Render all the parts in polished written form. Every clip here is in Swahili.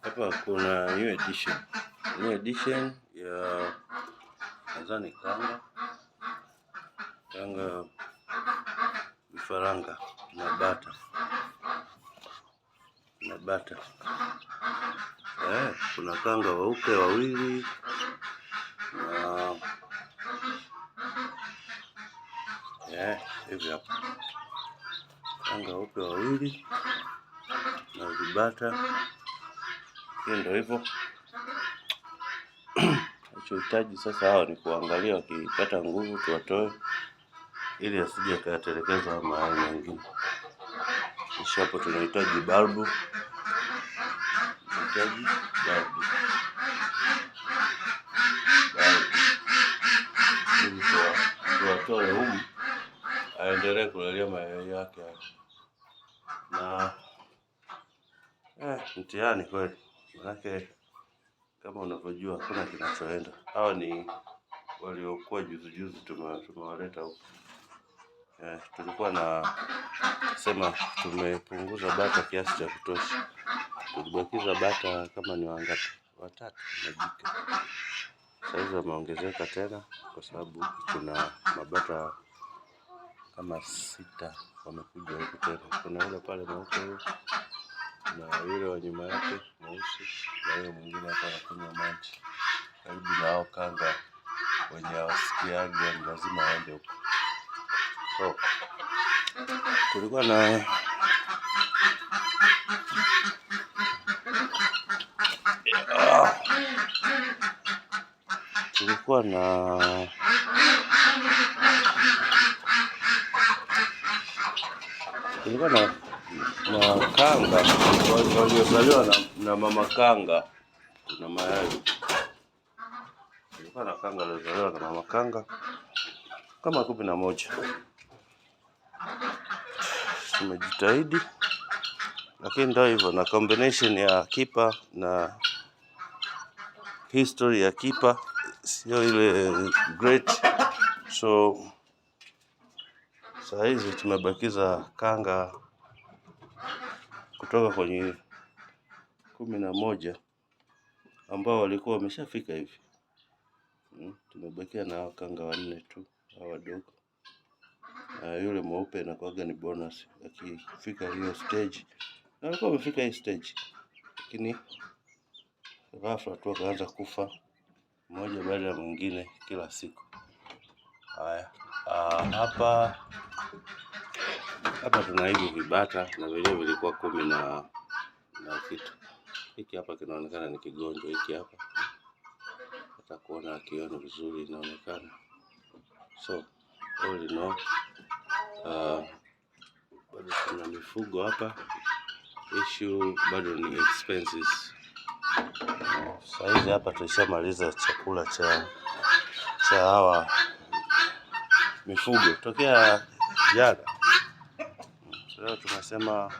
Hapa kuna new edition ya nadhani kanga vifaranga na bata. Kuna kanga weupe wawili na hivi hapa kanga weupe wawili na vibata. Ndio hivyo. Tunachohitaji sasa hao ni kuangalia wakipata nguvu tuwatoe, ili asije akatelekeza mayai mengine. Kisha hapo tunahitaji balbu. Tuwatoe humu aendelee kulalia mayai yake. Na mtihani kweli, manake kama unavyojua hakuna kinachoenda. Hao ni waliokuwa juzi tumewaleta huko. Tulikuwa na sema tumepunguza bata kiasi cha kutosha. Tulibakiza bata kama ni wangapi? 3 na jike. Sasa wameongezeka tena kwa sababu kuna mabata kama 6 wamekuja huko tena. Kuna yule pale mweupe na yule wa nyuma yake mweusi na yule mwingine hapa anakunywa maji. Karibu na hao kanga wenye hawasikiaji lazima waende huko. So tulikuwa na kanga waliozaliwa na mama kanga. Kuna mayai. Tulikuwa na kanga waliozaliwa na mama kanga kama 11. Tumejitahidi, lakini ndio hivyo, na combination ya kipa na history ya kipa sio ile great. So saa hizi tumebakiza kanga kutoka kwenye 11 ambao walikuwa wameshafika hivi. Tumebakia na kanga 4 tu, hao wadogo. Yule mweupe anakuwaga ni bonus akifika hiyo stage. Na walikuwa wamefika hii stage, lakini ghafla tu akaanza kufa mmoja baada ya mwingine kila siku. Haya, hapa tuna hivi vibata na vile vilikuwa 10 na kitu. Hiki hapa kinaonekana ni kigonjwa hiki hapa. Hata kuona akiona vizuri inaonekana. So all in all, bado kuna mifugo hapa. Issue bado ni expenses. Saizi hapa tulishamaliza chakula cha hawa mifugo tokea jana. Leo tunasema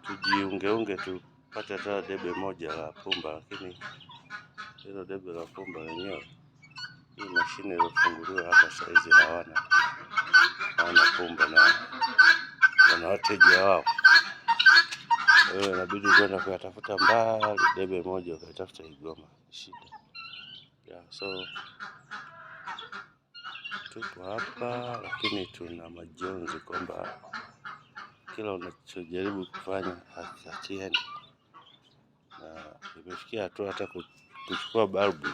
tujiungeunge tupate hata debe moja la pumba, lakini hilo debe la pumba lenyewe, hii mashine iliyofunguliwa hapa saizi hawana pumba na wana wateja wao. Inabidi kwenda kuyatafuta mbali, debe moja ukatafuta Igoma, shida. So tupo hapa, lakini tuna majonzi kwamba kila unachojaribu kufanya hakiendi. Na imefikia hatua hata kuchukua balbu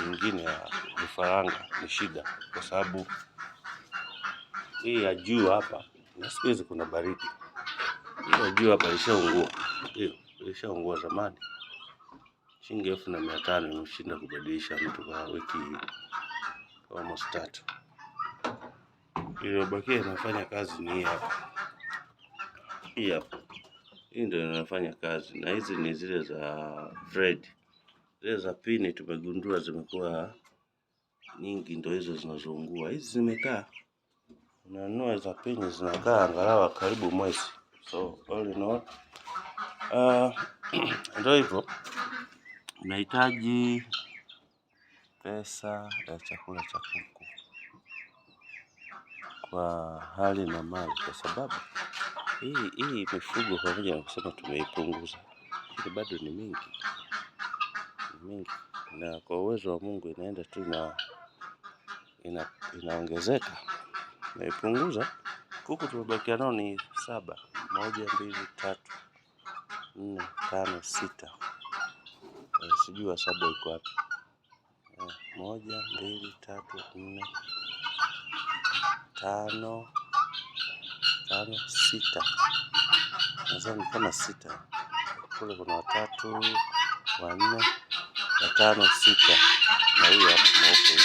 nyingine ya vifaranga ni shida, kwa sababu hii ya juu hapa, na siku hizi kuna baridi. Hii ya juu hapa ilishaungua zamani. Shilingi 1500 imeshinda kubadilisha mtu kwa wiki almost 3. Iliyobakia inafanya kazi ni hii hapa. Hii ndio inafanya kazi, na hizi ni zile za thread. Zile za pini tumegundua zimekuwa nyingi, ndio hizo zinazoungua. Hizi zimekaa, unanunua za pini zinakaa angalau karibu mwezi. So all in all, ndio hivyo. Unahitaji pesa ya chakula cha kuku. kwa hali na mali, kwa sababu hii mifugo pamoja na kusema tumeipunguza, lakini bado ni mingi, na kwa uwezo wa Mungu inaenda tu inaongezeka. Naipunguza. Kuku tumebakia nao ni 7. 1, 2, 3, 4, 5, 6. Sijui wa 7 iko wapi. 1, 2, 3, 4, 5, 6. Nadhani kama 6. Kule kuna 3, 4, 5, 6 na huyu hapa mweupe.